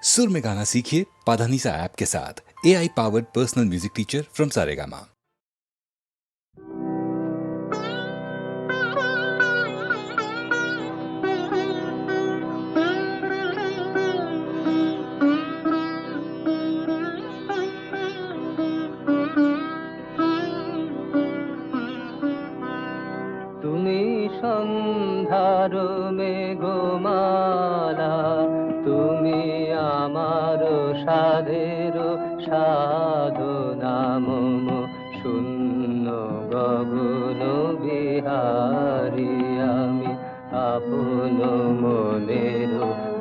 सुर में गाना सीखिए पाधानीसा ऐप के साथ। AI powered personal music teacher from Saregama. তুমি সন্ধ্যার মেঘমালা, তুমি আমার সাধের সাধনা, মম শূন্য গগন বিহারী আমি আপন মনের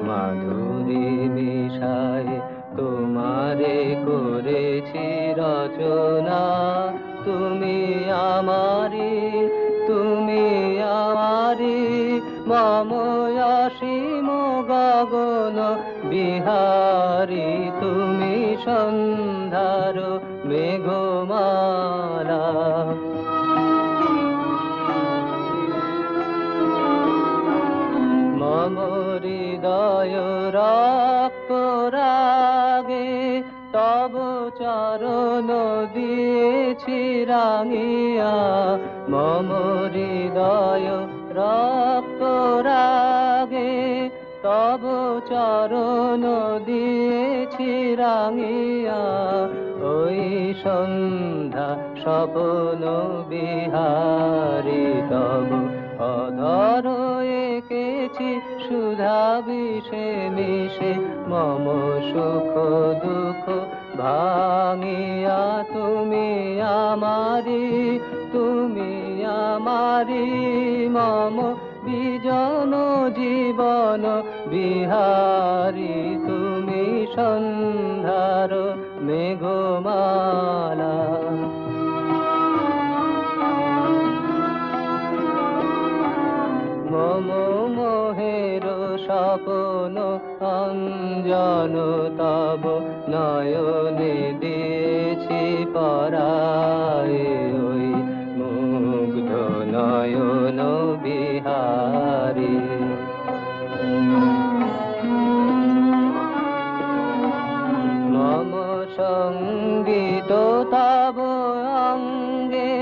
মাধুরী মিশায় তোমারে করেছি রচনা। তুমি আমারি, তুমি আমারি মম অসীম গগন বিহারী, তুমি সন্ধ্যার মেঘমালা। মম হৃদয় রক্ত রাগে তব চরণ দিয়েছি রাঙিয়া, মম হৃদয় রক্ত রাগে তব চরণ দিয়েছি রাঙিয়া। ওই সন্ধ্যা স্বপ্ন বিহারী তব অধর এঁকেছি সুধা বিষে মিশে, মম সুখ দুঃখ ভাঙিয়া। তুমি আমারি, তুমি আমারি মম বিজন জীবন বিহারী, তুমি সন্ধ্যার মেঘমালা। মম মোহের স্বপ্ন অঞ্জন তব নয়নে দিয়েছি পরায়, ওই মুগ্ধ নয়ন বিহারী। মম সঙ্গীত তব অঙ্গে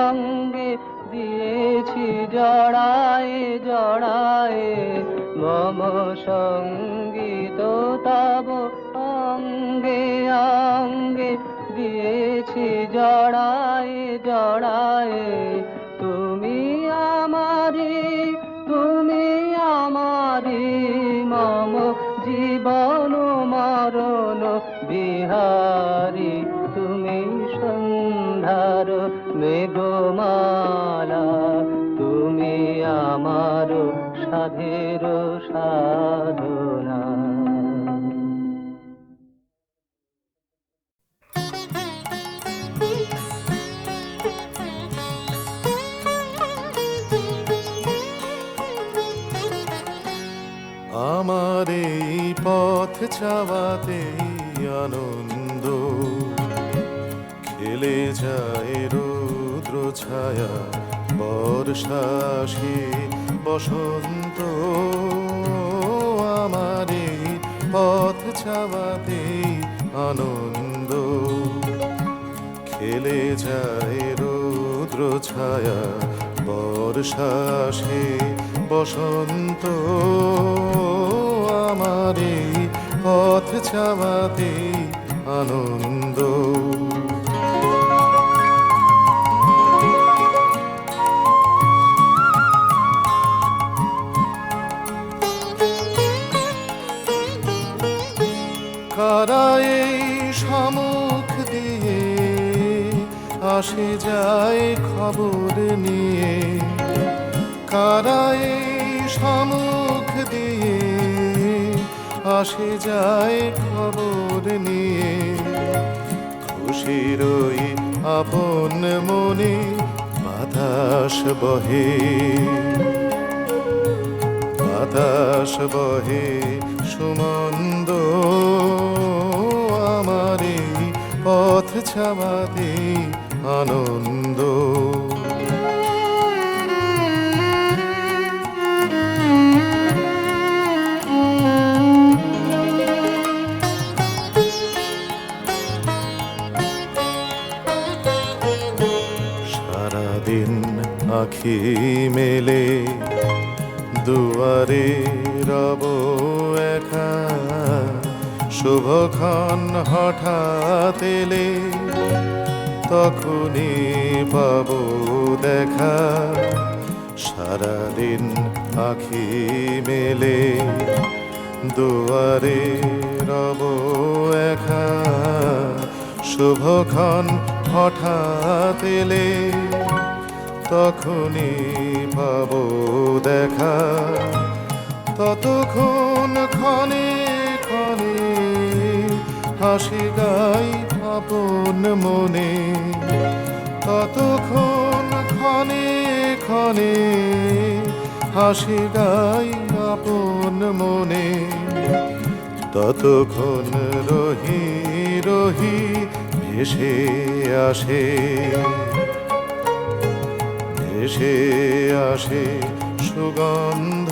অঙ্গে দিয়েছি জড়ায়ে জড়ায়ে, মম সঙ্গীত তব অঙ্গে অঙ্গে দিয়েছি জড়ায়ে জড়ায়ে। তুমি আমারি, তুমি আমারি মম জীবন মরণ বিহারী, তুমি সন্ধ্যার মেঘমালা, তুমি আমার সাধের সাধনা। আমার এই পথ চাওয়াতেই আনন্দ, খেলে যায় রৌদ্র ছায়া বর্ষা শীত বসন্ত। আমার এই পথ চাওয়াতেই আনন্দ, খেলে যায় রৌদ্র ছায়া বর্ষা শীত বসন্ত। আমার এই পথ চাওয়াতেই আনন্দ। কারা এই সম্মুখ দিয়ে আসে যায় খবর নিয়ে, কারা এই সম্মুখ দিয়ে আসে যায় খবর নিয়ে। খুশির ওই আপন মনে বাতাস বহে, বাতাস বহে সুমন্দ। আমার এই পথ ছাওয়াতেই আনন্দ। আখি মেলে দুয়ারে রব একা শুভক্ষণ হঠাৎ এলে তখনই পাবো দেখা সারাদিন আখি মেলে দুয়ারে রব একা শুভক্ষণ হঠাৎ এলে তখনই পাবো দেখা ততক্ষণ ক্ষণে ক্ষণে হাসি গাই আপন মনে ততক্ষণ ক্ষণে ক্ষণে হাসি গাই আপন মনে ততক্ষণ রহি রহি ভেসে আসে ভেসে আসে সুগন্ধ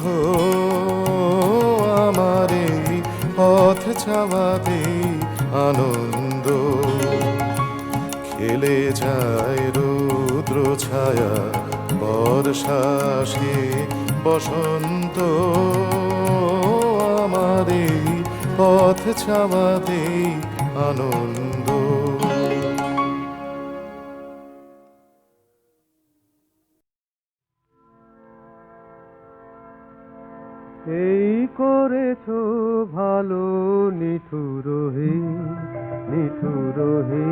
আমার এই পথ চাওয়াতে আনন্দ খেলে যায় রুদ্র ছায়া বর্ষা আসে বসন্ত আমার এই পথ চাওয়াতে আনন্দ এই করেছো ভালো নিঠুর হে নিঠুর হে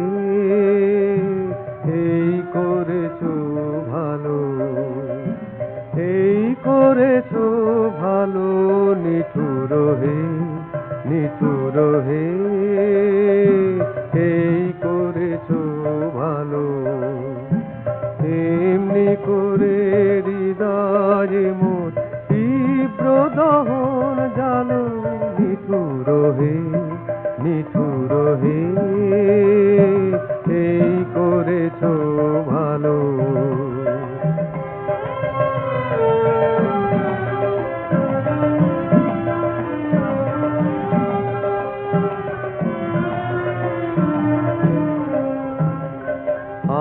এই করেছো ভালো এই করেছো ভালো নিঠুর হে নিঠুর হে এই করেছো ভালো এমনি করে হৃদয়ে মোর তীব্র দহন জালো নিঠুর হে নিঠুর হে এই করেছো ভালো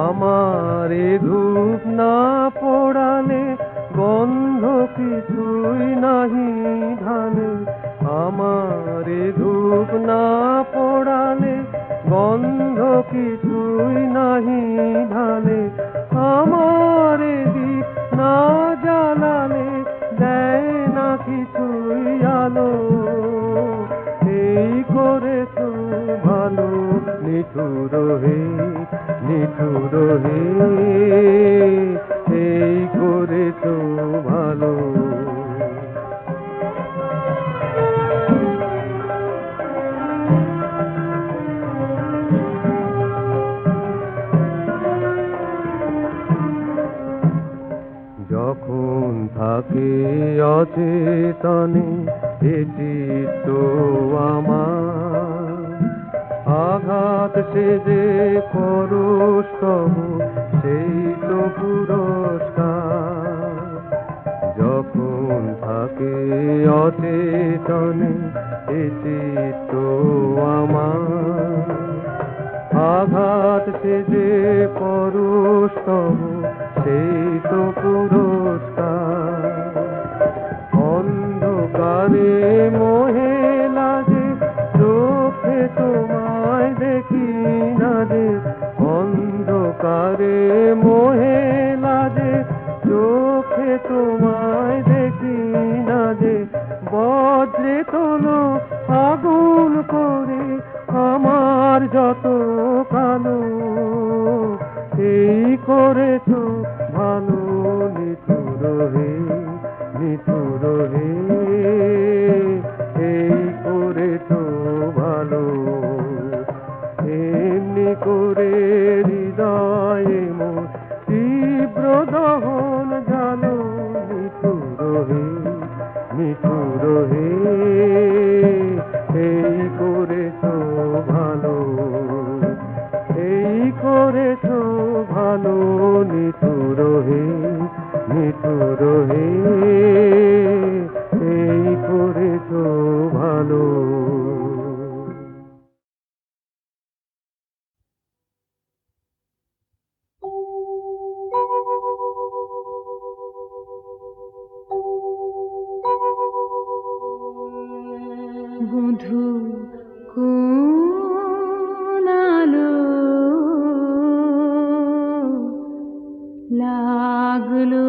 আমারে ধূপ না পোড়ালে গন্ধ কিছুই নাহি ধানে আমারে ধূপ না পোড়ালে গন্ধ কিছুই নাহি ধানে আমারে দীপ না জ্বালালে দেয় না কিছুই আলো এই করেছো ভালো নিঠুর হে নিঠুর হে এই করেছো ভালো যখন থাকে অচেতনে এ চিত্ত আমার আঘাত সে যে পরস্তম সেই তো পুরস্কার যখন থাকে অচেতনে এ চিত্ত আমার আঘাত সে যে পরস্তম সেই তো পুরস্কার অন্ধকারে মোহে লাগে চোখে তোমায় দেখি না যে অন্ধকারে মোহে লাগে চোখে তোমায় দেখি না যে বজ্রে তোলো আগুন করে আমার যত কালো এই করেছো ভালো নিঠুর হে নিঠুর হে এই করেছো ভালো এমনি করে হৃদয়ে মোর তীব্র দহন জালো নিঠুর হে নিঠুর হে এই করেছো ভালো এই করেছো ভালো নিঠুর হে নিঠুর হে এই করেছো ভালো বধূ কোন আলো লাগলো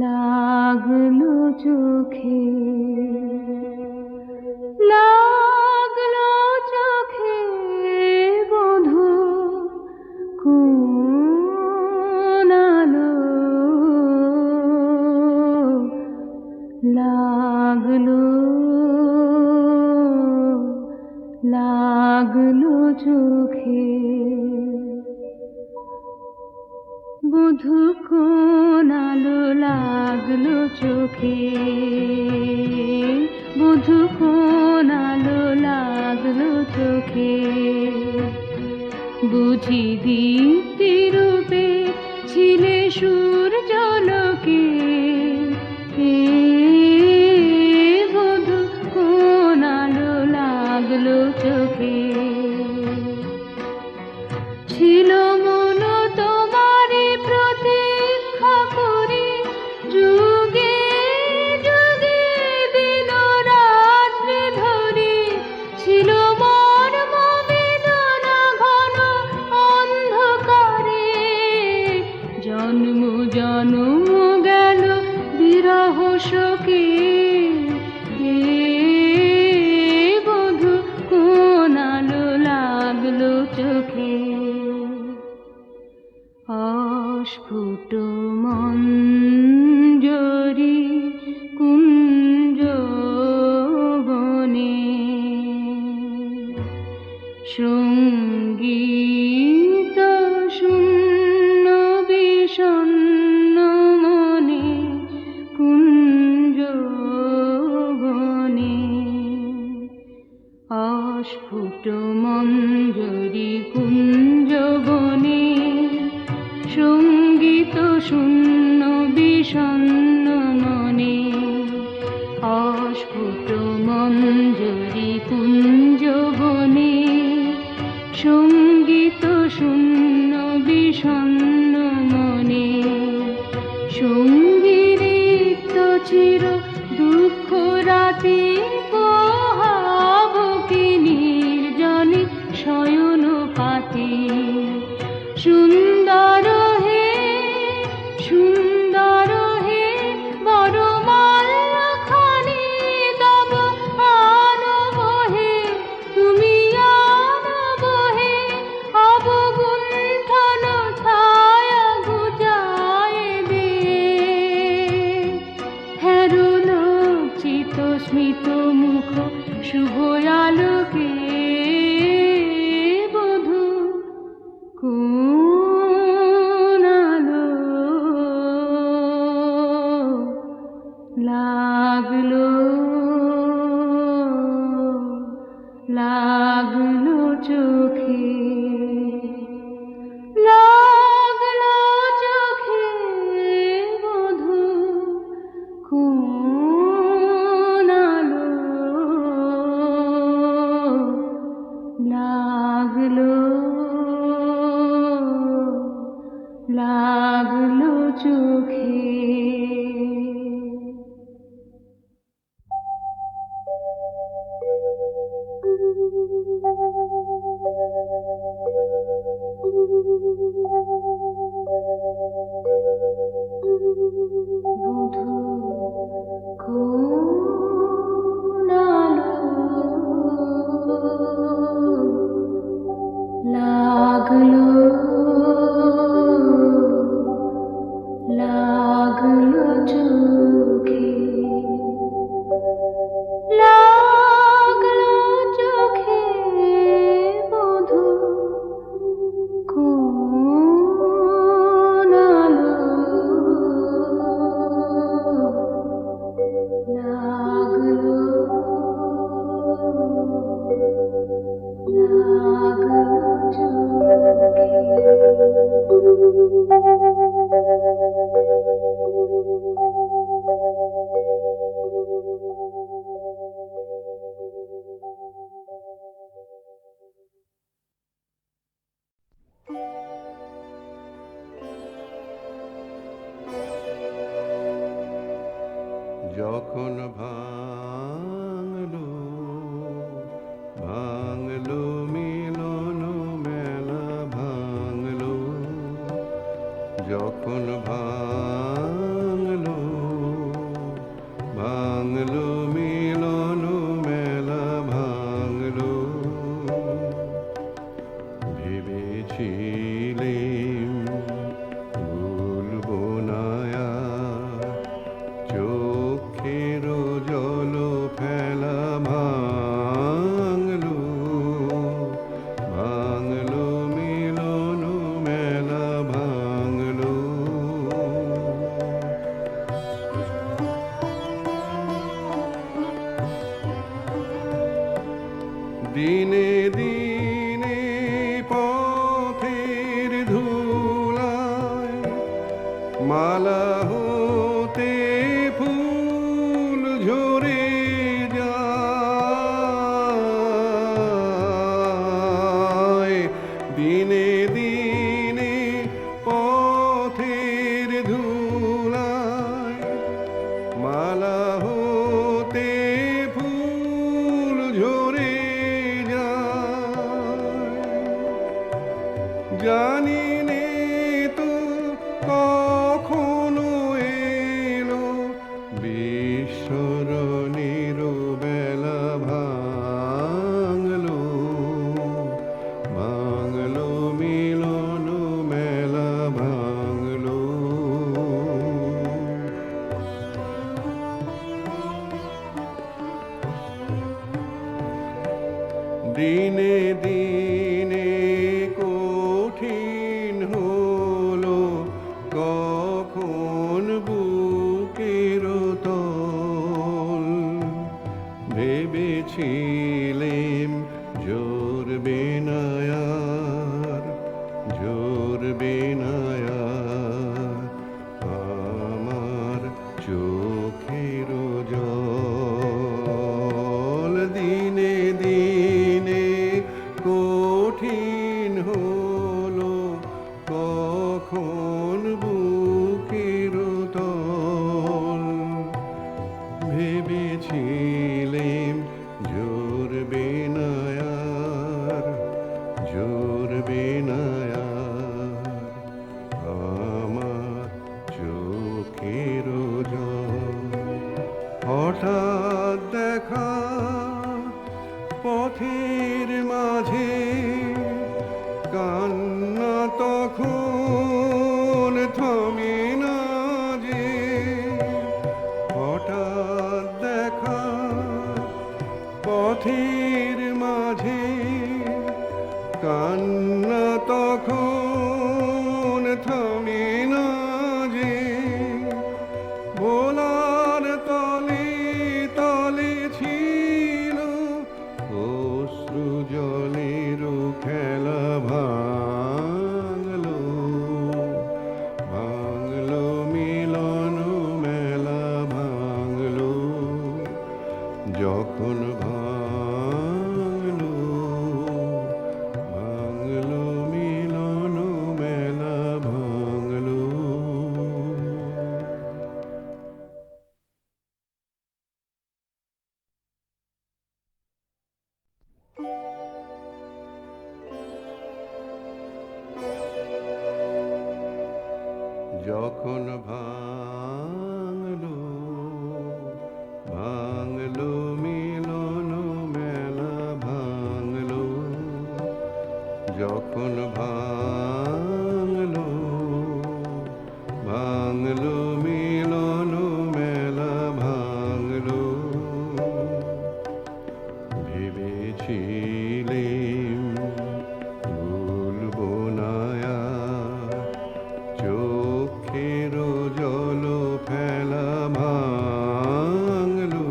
লাগলো চোখে লাগলো চোখে বধূ কোন আলো লাগলো লাগলো চোখে বধূ কোন আলো লাগলো চোখে বধূ কোন আলো লাগলো চোখে বুঝি দীপ্তি রূপে ছিলে সূর্যালোকে বধূ কোন আলো লাগলো চোখে ছিল মন তোমারে প্রতীক্ষা করে যুগে যুগে দিন রাত্রি ধরে ছিল মন বেদনা ঘন অন্ধকারে জন্ম জন্ম গেল বিরহ শোকে বধূ কোন আলো লাগলো চোখে অস্ফুট মঞ্জরি কুঞ্জ বনে সঙ্গীত শূন্য বিষণ্ণ মনে কুঞ্জ বনে অস্ফুট মঞ্জরি কুঞ্জ বনে সঙ্গীত শূন্য বিষণ্ণ মনে অস্ফুট মঞ্জরি কুঞ্জ বনে সঙ্গীত শূন্য বিষণ্ণ মনে সঙ্গীত চির দুঃখ রাতে পোহাবকে নির্জনে শয়ন পাতে সুন্দর হে সুন্দর হে বড় মাল্যখানি তব আনব হে তুমি আনব হে অবগুণ্ঠন ছায়া গুজায় দে হেরো লজ্জিত স্মিত মুখ শুভ আলোকে বধূ কোন আলো লাগলো লাগলো চোখে লাগলো চোখে বধূ কোন আলো লাগলো লাগলো চোখে বধূ কোন আলো লাগলো লাগলো চোখে লাগলো চোখে বধূ কোন আলো লাগলো দিনে দিনে পথের ধুলায় মালা হতে ফুল ঝরে যায় দিনে দিনে পথের ধুলায় মালা হতে ফুল ঝরে জানি নে তো কখনো এলো বিস্মরণের বেলা ভাঙলো ভাঙলো মিলন মেলা ভাঙলো দিনে দিনে কঠিন হলো কখন বুকের তল ভেবেছিলেম জোরবে না আর জোরবে না আর আমার চোখের জল দিনে দিনে কঠিন হলো কখন বুকের তল ভেবেছিলেম জোরবে না আর জোরবে না আর আমার চোখের জল হঠাৎ দেখা পথের মাঝে কান্না তখন থামে না যে হঠাৎ দেখা পথের মাঝে কান্না তখন থামে না যে ভোলার তলে তলে ছিল অশ্রু জলের খেলা ভাঙলো ভাঙলো মিলন মেলা ভাঙলো যখন ভাঙলো ভাঙলো মিলন মেলা ভাঙলো যখন ভাঙলো ভাঙলো মিলন মেলা ভাঙলো যখন ভাঙলো ভাঙলো মিলন মেলা ভাঙলো ভেবেছিলেম ভুলবো না আর চোখের জল ফেলা ভাঙলো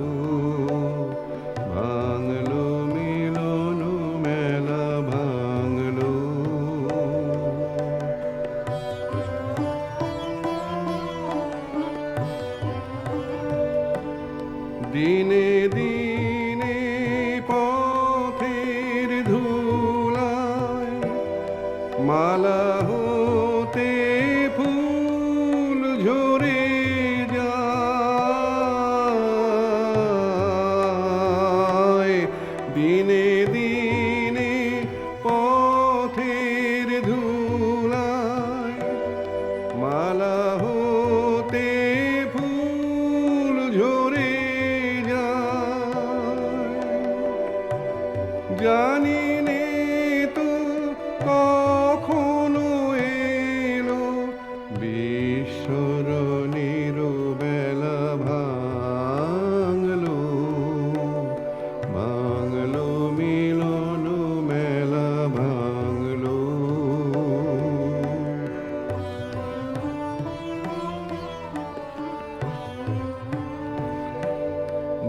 ভাঙলো মিলন মেলা ভাঙলো দিনে দিনে পথের ধুলায় মালা হতে ফুল ঝরে যায় দিনে দিনে পথের ধুলায় মালা হতে ফুল ঝরে জানি নে তো কখনো এলো বিস্মরণের বেলা ভাঙলো ভাঙলো মিলন মেলা ভাঙলো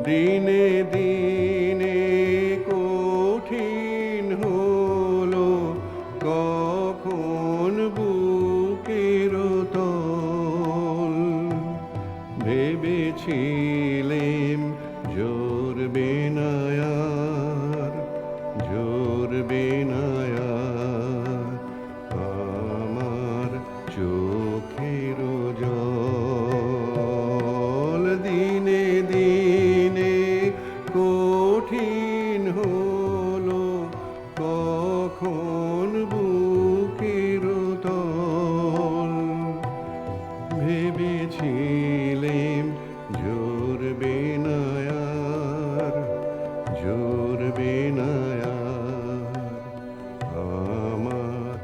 দিনে দিনে কঠিন জোর বিনায়ার জোর বিনায়ার আমার চোখের জল দিনে দিনে কঠিন হলো কখন বুকের তল ভেবেছিলেম জোর বিনায়ার জোর বিনায়ার আমার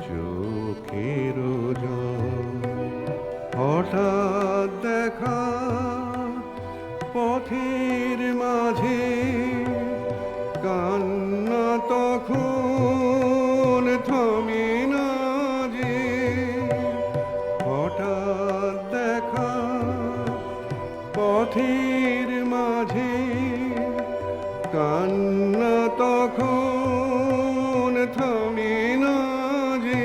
চোখের জল হঠাৎ দেখা পথের মাঝে কান্না তখন থামে না যে হঠাৎ দেখা পথের মাঝে কান্না তখন থামে না যে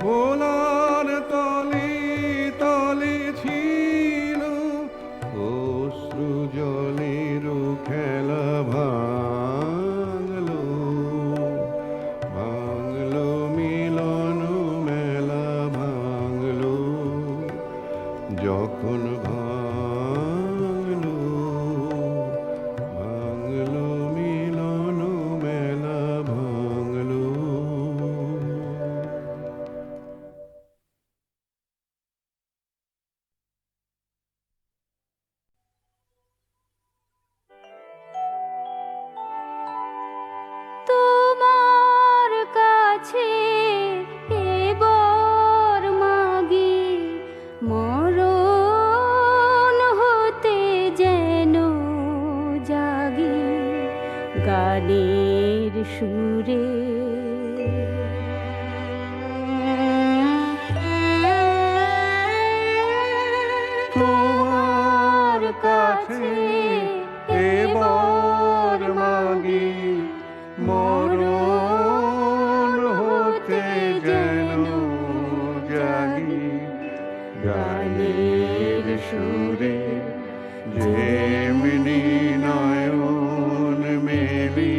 ভোলার তলে তলে ছিল অশ্রু জলের খেলা ভাঙলো ভাঙলো মিলন মেলা ভাঙলো যখন ভাঙলো ভাঙলো মিলন মেলা ভাঙলো তোমার কাছে এবার মাগি মরণ হতে যেন জাগি গানের সুরে তোমার কাছে এবার মাগি মরণ হতে যেন জাগি গানের সুরে যেমনি নয়ন মেলি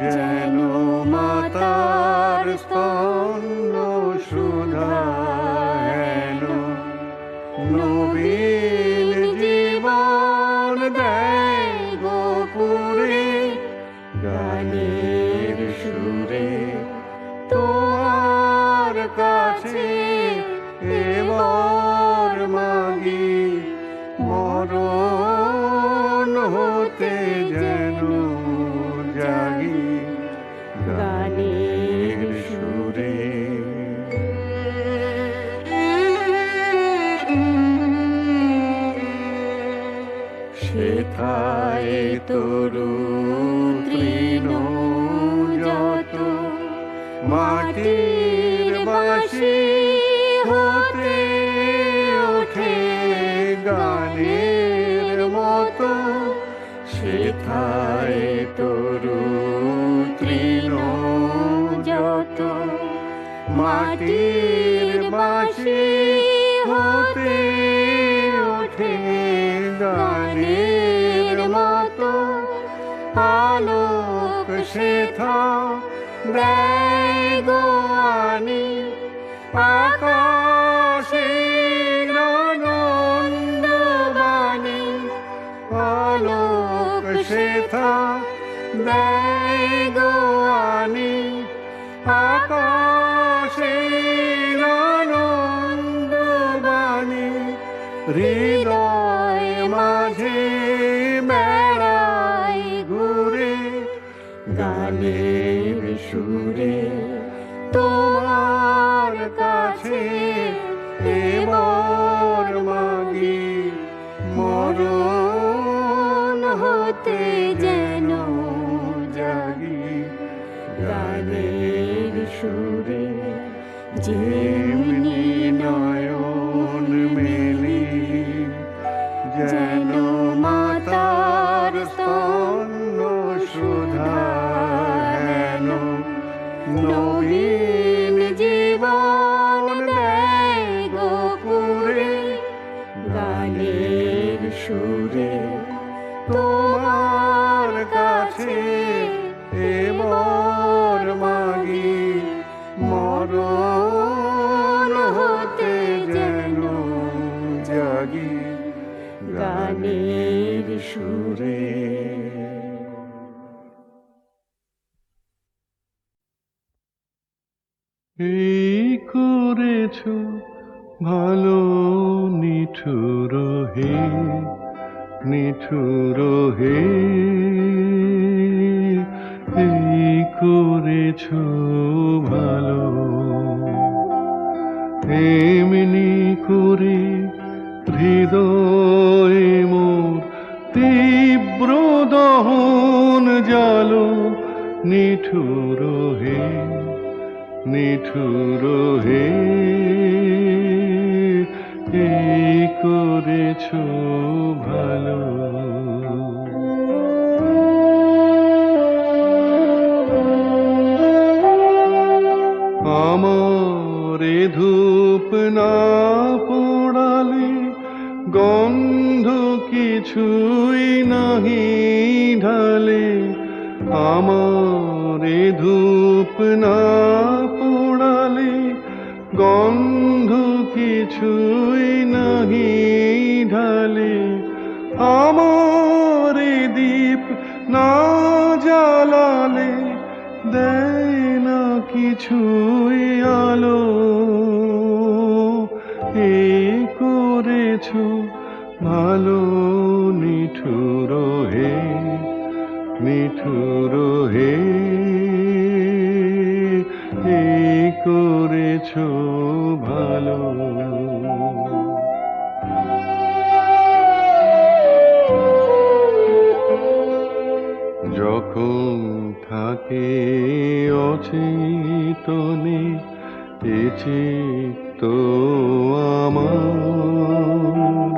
যেন মাতার স্তন্য সুধা হেন নবীন জীবন দেয় গোপুরে গানের সুরে তোমার কাছে এবার মাগি মরণ হতে যেন জাগি গানের সুরে সেথায় তরু তৃণ যত মাটির বাঁশি হতে ওঠে গানের মতো সেথায় তরু তৃণ যত মাটির বাঁশি হতে ওঠে গানের মতো আলোক সেথা দেয় গো আনি আকাশে আনন্দবাণী আলোক সেথা দেয় গো আনি আকাশে আনন্দবাণী হৃদয় মাঝে বেড়াই ঘুরে গানের সুরে তোমার কাছে এবার মাগি মরণ হতে যেন জাগি গানের সুরে যেমনি নয়ন মেলি যেন মাতার স্তন্য সুধা হেন নবীন জীবন দেয় গোপুরে গানের সুরে তোমার কাছে এবার মাগি, মরণ হতে যেন জাগি গানের সুরে। এই করেছ ভালো নিঠুর হে, নিঠুর হে, এই করেছ ভালো। এমনি করে হৃদয়ে মোর তীব্র দহন জালো, নিঠুর হে, নিঠুর হে, এই করেছ ভালো। আমারে ধূপ না পোড়ালে গন্ধ কিছুই নাহি ঢালে, আমারে ধূপ না পোড়ালে গন্ধ কিছুই নাহি ঢালে, আমারে দীপ না জ্বালালে দেয় না কিছুই আলো। এই করেছ ভালো নিঠুর হে, নিঠুর হে, এই করেছ ভালো। যখন থাকে অচেতনে এ চিত্ত আমার,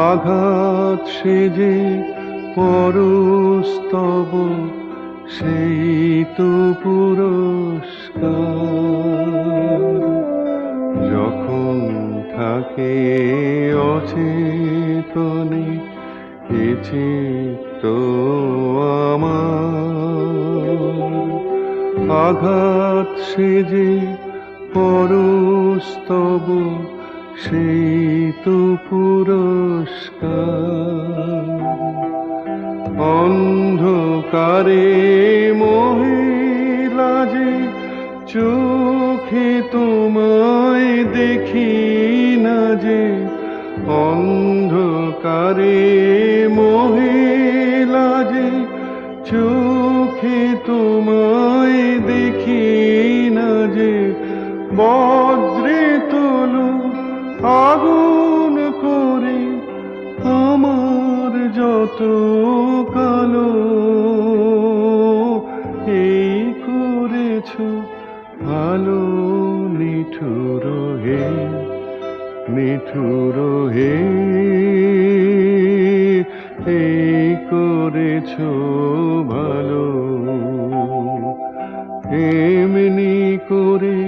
আঘাত সেজে পরস্তব সেই তো পুরস্কার। যখন থাকে অচেতনে এ চিত্ত আমার, আঘাত সেজে পরস্তব সেই তো পুরস্কার। অন্ধকারে মহিলা যে চোখে তোমায় দেখি না যে, অন্ধকারে মহিলা যে চোখে তোমায় দেখি না যে, বজ্রে তোলো আগুন করে আমার যত কালো। এই করেছ ভালো নিঠুর হে, নিঠুর হে, এই করেছ ভালো। এমনি করে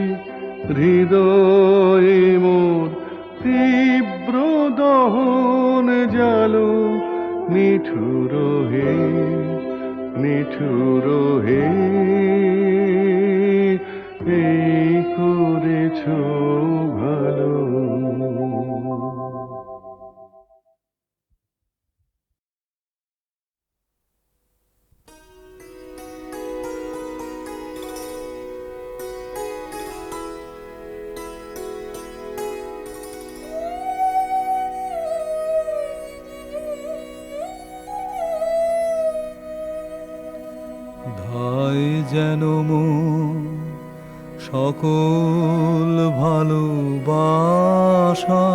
হৃদয়ে মোর তীব্র দহন জালো, নিঠুর হে, নিঠুর হে, এই করেছ ভালো। ধায় যেন মন সকল ভালোবাসা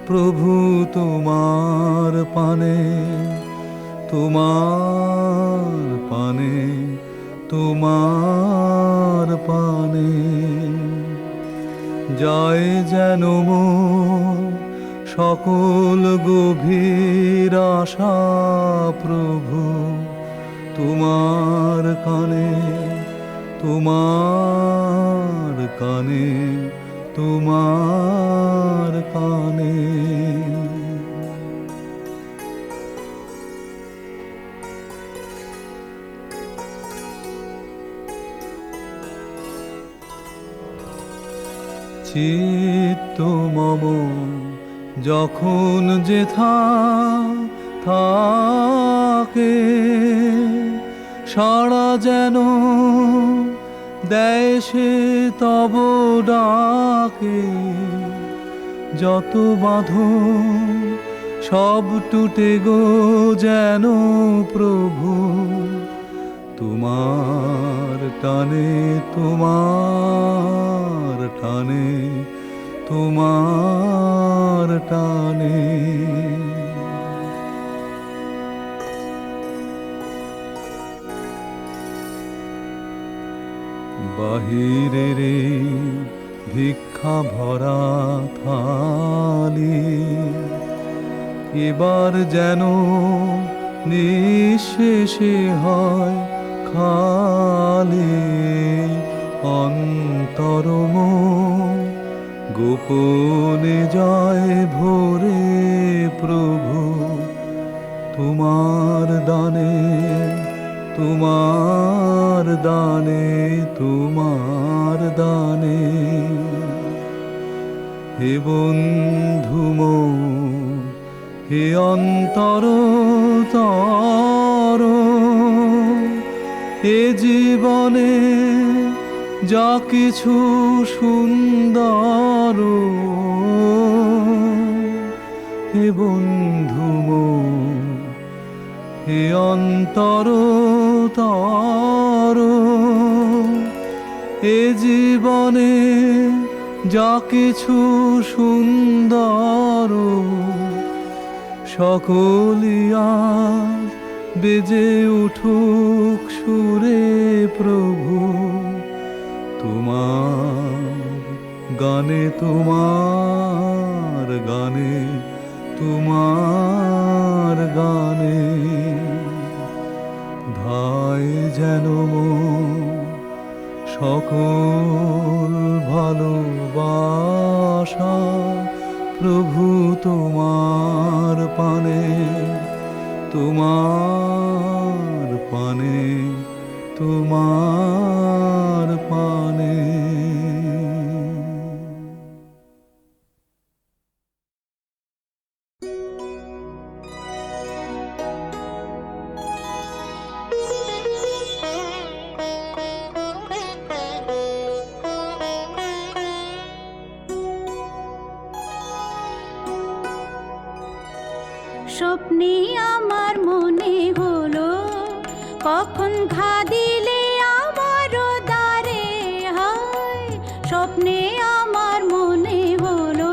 প্রভু তোমার পানে, তোমার পানে, তোমার পানে। যায় যেন মন সকল গভীর আশা প্রভু তোমার কানে, তোমার কানে, তোমার কানে। চিত্ত মম যখন যেথা থাকে, সাড়া যেন দেয় সে তব ডাকে। যত বাঁধন সব টুটে গো যেন প্রভু, তোমার টানে, তোমার টানে, তোমার টানে। বাহিরের ভিক্ষা ভরা থালি এবার যেন নিঃশেষে হয় খালি। অন্তরম গোপনে যায় ভোরে প্রভু, তোমার দানে, তোমার দানে, তোমার দানে। হে বন্ধু মোর, হে অন্তর তর, এ জীবনে যা কিছু সুন্দর, হে বন্ধু মোর, হে অন্তর তর, এ জীবনে যা কিছু সুন্দর, সকলিয়া বেজে উঠুক সুরে প্রভু, তোমার গানে, তোমার গানে, তোমার গানে। ধায় যেন সকল ভালোবাসা প্রভু তোমার পানে, তোমার পানে, তোমার পানে। স্বপ্নে আমার মনে হলো কখন ঘা দিলে আমার দ্বারে, হায় স্বপ্নে আমার মনে হলো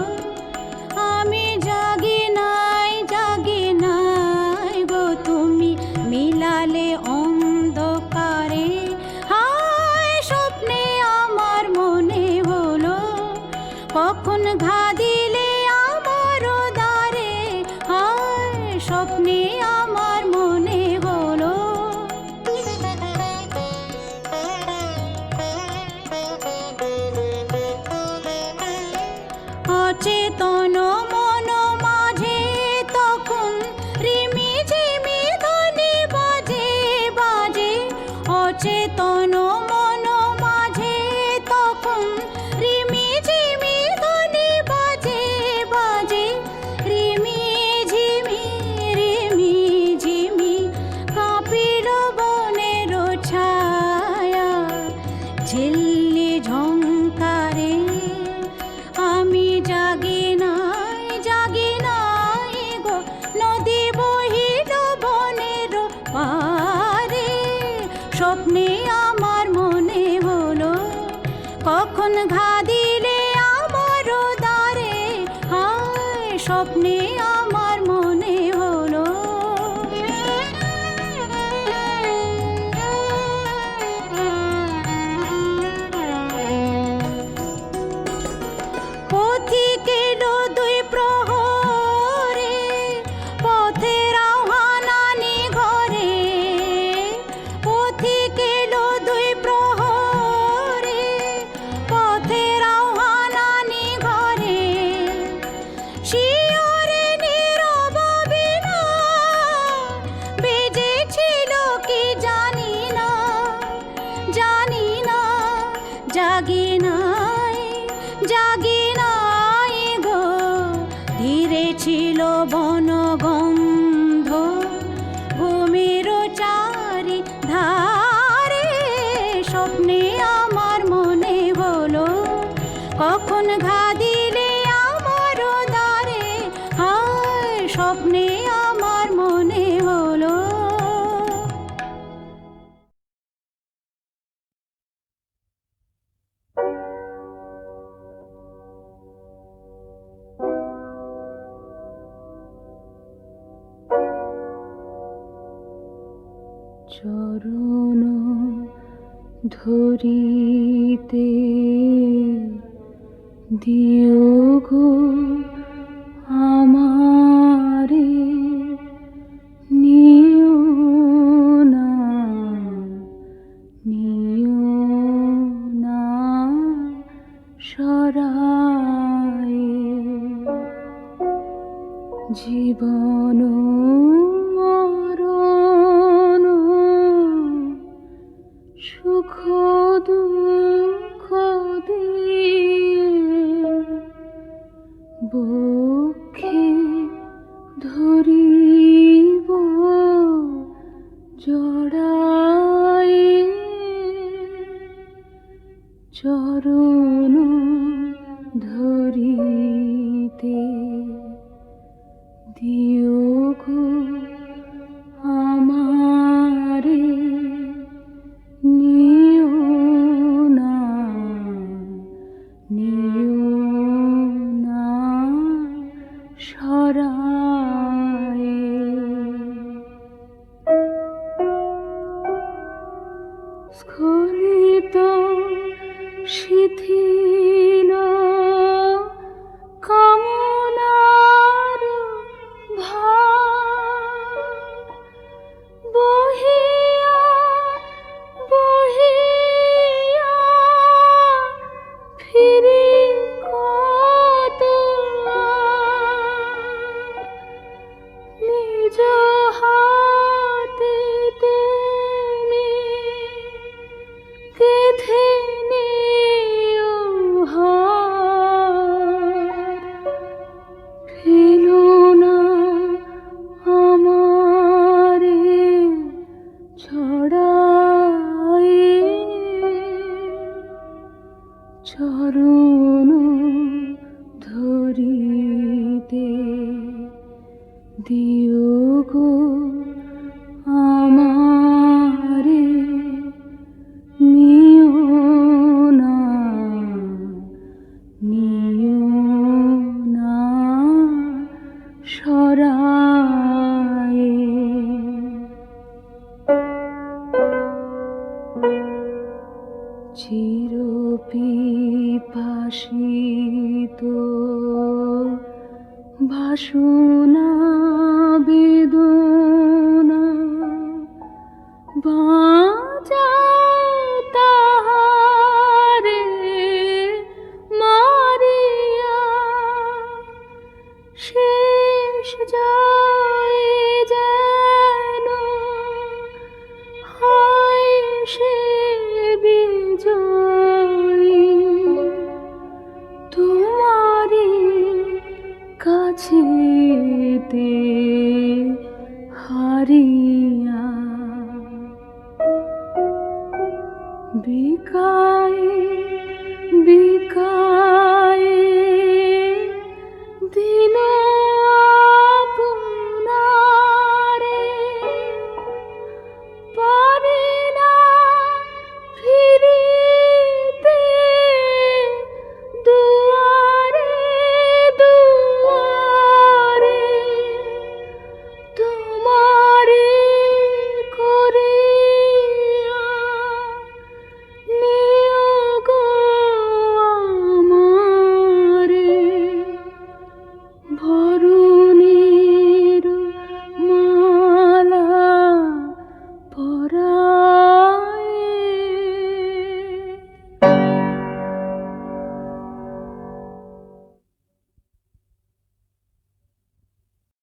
আমি জাগি নাই, জাগি নাই গো তুমি মিলালে অন্ধকারে। হায় স্বপ্নে আমার মনে হলো কখন ঘা দিলে আমার দ্বারে, হায় স্বপ্নে আমার মনে হলো। অচেতন মন মাঝে তখন রিমি ঝিমি ধ্বনি বাজে বাজে, অচেতন মন মাঝে তখন রিমি ঝিমি ধ্বনি বাজে বাজে। রিমি ঝিমি, রিমি ঝিমি কাঁপিল বনের ছায়া, ঝিল্লি ঝংকারে আমি জাগি নাই, চরণ ধরিতে দিও গো আমারে, নিও না, নিও না সরায়ে। জীবন মরণ সুখ দুঃখ দিয়ে বক্ষে ধরিব জড়ায়ে। চরণ ধরিতে দিও গো আমারে, নিও না, নিও না সরায়ে। স্খলিত শিথিল কামনার ভার বহিয়া বহিয়া ফিরি কতবার। নিজ হাতে তুমি গেঁথে নিও হার, ফেলো না আমারে ছড়ায়ে। চরণ ধরিতে দিও গো আমারে, নিও না, নিও না সরায়ে। চির পিপাসিত বাসু